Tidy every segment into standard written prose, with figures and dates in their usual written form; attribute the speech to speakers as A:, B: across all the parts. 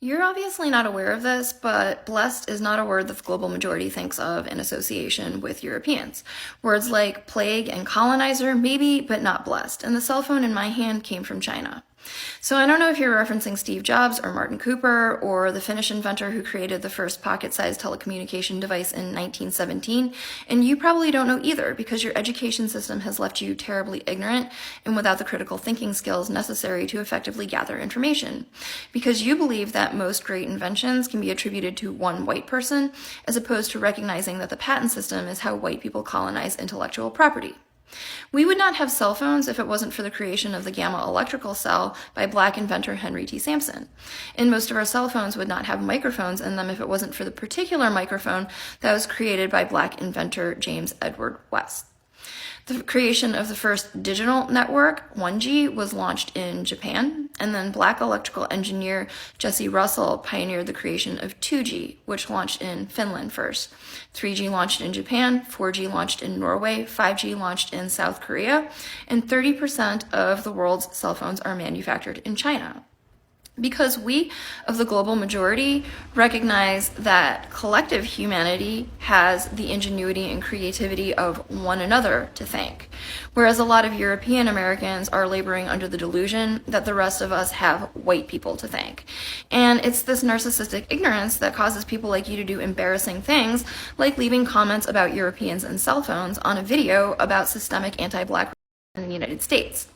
A: You're obviously not aware of this, but blessed is not a word that the global majority thinks of in association with Europeans. Words like plague and colonizer, maybe, but not blessed. And the cell phone in my hand came from China. So I don't know if you're referencing Steve Jobs or Martin Cooper or the Finnish inventor who created the first pocket-sized telecommunication device in 1917, and you probably don't know either because your education system has left you terribly ignorant and without the critical thinking skills necessary to effectively gather information. Because you believe that most great inventions can be attributed to one white person, as opposed to recognizing that the patent system is how white people colonize intellectual property. We would not have cell phones if it wasn't for the creation of the gamma electrical cell by black inventor Henry T. Sampson. And most of our cell phones would not have microphones in them if it wasn't for the particular microphone that was created by black inventor James Edward West. The creation of the first digital network, 1G, was launched in Japan, and then black electrical engineer Jesse Russell pioneered the creation of 2G, which launched in Finland first. 3G launched in Japan, 4G launched in Norway, 5G launched in South Korea, and 30% of the world's cell phones are manufactured in China. Because we, of the global majority, recognize that collective humanity has the ingenuity and creativity of one another to thank, whereas a lot of European Americans are laboring under the delusion that the rest of us have white people to thank. And it's this narcissistic ignorance that causes people like you to do embarrassing things, like leaving comments about Europeans and cell phones on a video about systemic anti-black in the United States.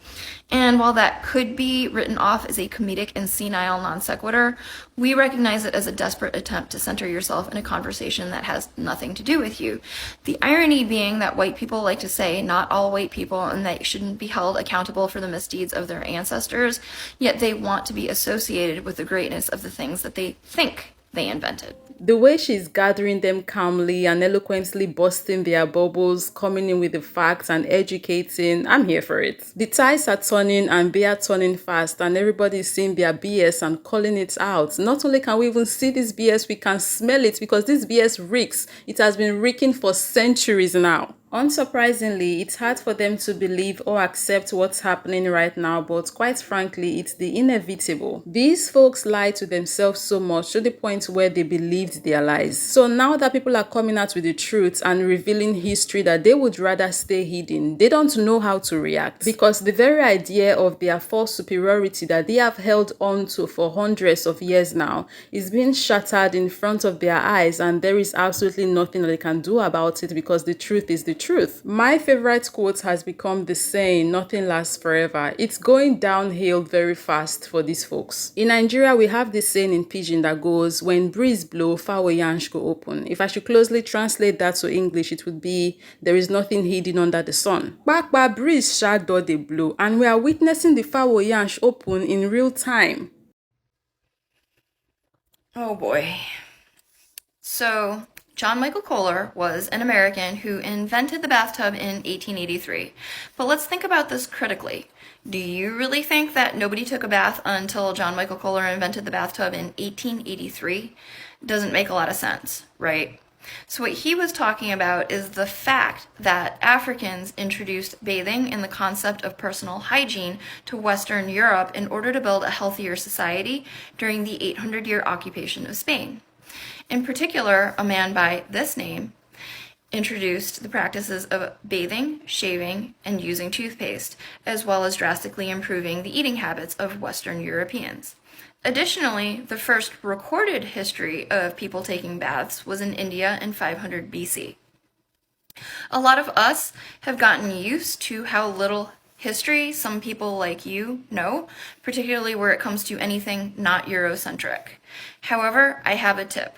A: And while that could be written off as a comedic and senile non sequitur, we recognize it as a desperate attempt to center yourself in a conversation that has nothing to do with you. The irony being that white people like to say not all white people and they shouldn't be held accountable for the misdeeds of their ancestors, yet they want to be associated with the greatness of the things that they think they invented.
B: The way she's gathering them calmly and eloquently busting their bubbles, coming in with the facts and educating, I'm here for it. The tides are turning and they are turning fast and everybody's seeing their BS and calling it out. Not only can we even see this BS, we can smell it because this BS reeks. It has been reeking for centuries now. Unsurprisingly, it's hard for them to believe or accept what's happening right now, but quite frankly, it's the inevitable. These folks lie to themselves so much to the point where they believed their lies. So now that people are coming out with the truth and revealing history that they would rather stay hidden, they don't know how to react because the very idea of their false superiority that they have held on to for hundreds of years now is being shattered in front of their eyes, and there is absolutely nothing that they can do about it because the truth is the truth. My favorite quote has become the saying, nothing lasts forever. It's going downhill very fast for these folks. In Nigeria, we have this saying in Pidgin that goes, when breeze blow, fowl yansh go open. If I should closely translate that to English, it would be, there is nothing hidden under the sun. Bakba breeze shadow they blow, and we are witnessing the fowl yansh open in real time.
A: Oh boy. So, John Michael Kohler was an American who invented the bathtub in 1883. But let's think about this critically. Do you really think that nobody took a bath until John Michael Kohler invented the bathtub in 1883? Doesn't make a lot of sense, right? So what he was talking about is the fact that Africans introduced bathing and the concept of personal hygiene to Western Europe in order to build a healthier society during the 800-year occupation of Spain. In particular, a man by this name introduced the practices of bathing, shaving, and using toothpaste, as well as drastically improving the eating habits of Western Europeans. Additionally, the first recorded history of people taking baths was in India in 500 BC. A lot of us have gotten used to how little history some people like you know, particularly where it comes to anything not Eurocentric. However, I have a tip.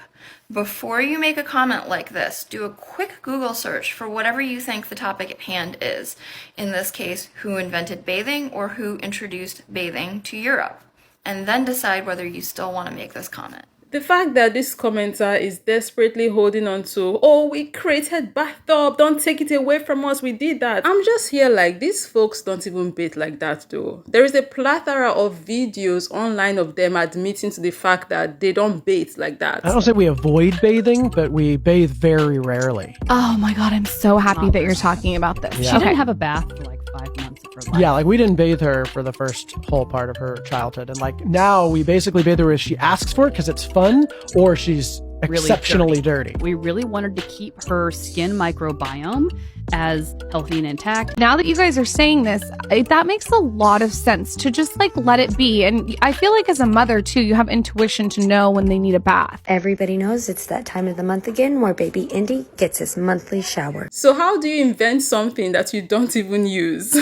A: Before you make a comment like this, do a quick Google search for whatever you think the topic at hand is. In this case, who invented bathing or who introduced bathing to Europe, and then decide whether you still want to make this comment.
B: The fact that this commenter is desperately holding on to, oh, we created bathtub, don't take it away from us, we did that. I'm just here like, these folks don't even bathe like that though. There is a plethora of videos online of them admitting to the fact that they don't bathe like that.
C: I don't say we avoid bathing, but we bathe very rarely.
D: Oh my God, I'm so happy that you're talking about this.
E: She didn't have a bath for like 5 months.
C: Yeah, like we didn't bathe her for the first whole part of her childhood. And like now we basically bathe her if she asks for it because it's fun or she's exceptionally dirty.
D: We really wanted to keep her skin microbiome as healthy and intact.
E: Now that you guys are saying this, that makes a lot of sense to just like let it be. And I feel like as a mother too, you have intuition to know when they need a bath.
F: Everybody knows it's that time of the month again where baby Indy gets his monthly shower.
B: So how do you invent something that you don't even use?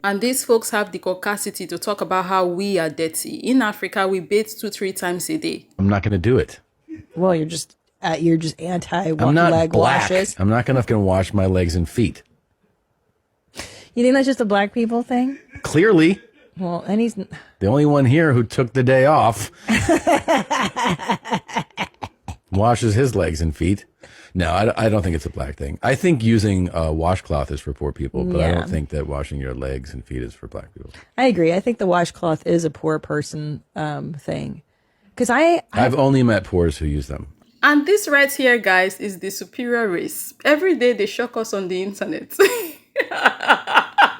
B: And these folks have the caucasity to talk about how we are dirty. In Africa, we bathe 2-3 times a day.
G: I'm not going to do it.
H: Well, you're just anti
G: I'm not
H: leg
G: black.
H: washes.
G: I'm not going to wash my legs and feet.
H: You think that's just a black people thing?
G: Clearly.
H: Well, and he's
G: The only one here who took the day off washes his legs and feet. No, I don't think it's a black thing. I think using a washcloth is for poor people, but I don't think that washing your legs and feet is for black people.
H: I agree. I think the washcloth is a poor person thing. Because
G: I've only met poors who use them.
B: And this right here, guys, is the superior race. Every day they shock us on the internet.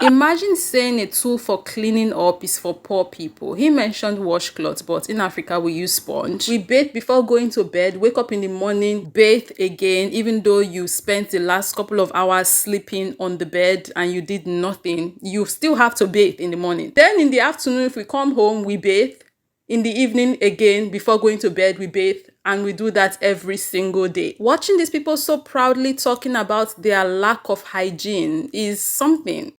B: Imagine saying a tool for cleaning up is for poor people. He mentioned washcloths, but in Africa we use sponge. We bathe before going to bed, wake up in the morning, bathe again, even though you spent the last couple of hours sleeping on the bed and you did nothing. You still have to bathe in the morning. Then in the afternoon, if we come home, we bathe. In the evening, again, before going to bed, we bathe, and we do that every single day. Watching these people so proudly talking about their lack of hygiene is something.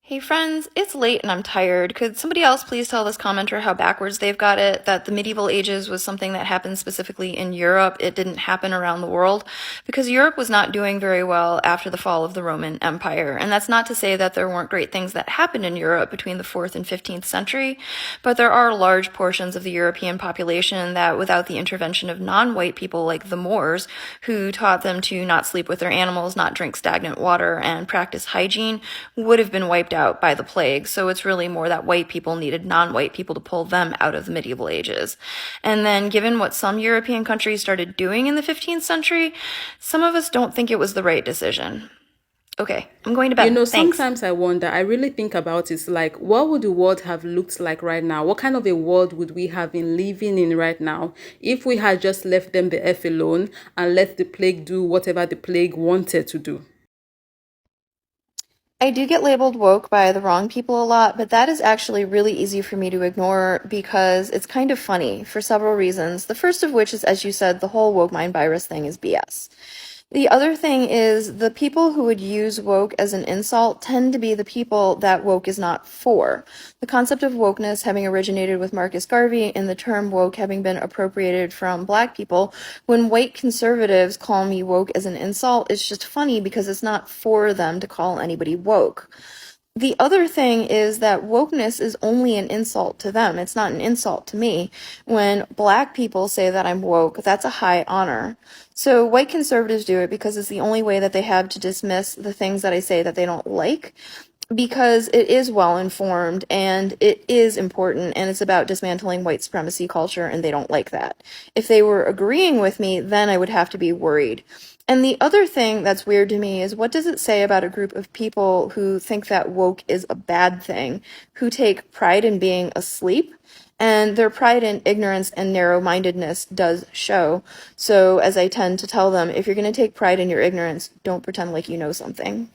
A: Hey friends, it's late and I'm tired. Could somebody else please tell this commenter how backwards they've got it? That the medieval ages was something that happened specifically in Europe. It didn't happen around the world because Europe was not doing very well after the fall of the Roman Empire. And that's not to say that there weren't great things that happened in Europe between the 4th and 15th century, but there are large portions of the European population that without the intervention of non-white people like the Moors, who taught them to not sleep with their animals, not drink stagnant water, and practice hygiene, would have been wiped out by the plague. So it's really more that white people needed non-white people to pull them out of the medieval ages. And then given what some European countries started doing in the 15th century, some of us don't think it was the right decision. Okay, I'm going to bed.
B: You know,
A: Thanks.
B: sometimes I wonder, I really think about it, like, what would the world have looked like right now? What kind of a world would we have been living in right now if we had just left them the F alone and let the plague do whatever the plague wanted to do?
A: I do get labeled woke by the wrong people a lot, but that is actually really easy for me to ignore because it's kind of funny for several reasons. The first of which is, as you said, the whole woke mind virus thing is BS. The other thing is the people who would use woke as an insult tend to be the people that woke is not for. The concept of wokeness having originated with Marcus Garvey and the term woke having been appropriated from black people, when white conservatives call me woke as an insult, it's just funny because it's not for them to call anybody woke. The other thing is that wokeness is only an insult to them. It's not an insult to me. When black people say that I'm woke, that's a high honor. So white conservatives do it because it's the only way that they have to dismiss the things that I say that they don't like, because it is well informed and it is important and it's about dismantling white supremacy culture and they don't like that. If they were agreeing with me, then I would have to be worried. And the other thing that's weird to me is, what does it say about a group of people who think that woke is a bad thing, who take pride in being asleep? And their pride in ignorance and narrow-mindedness does show. So as I tend to tell them, if you're going to take pride in your ignorance, don't pretend like you know something.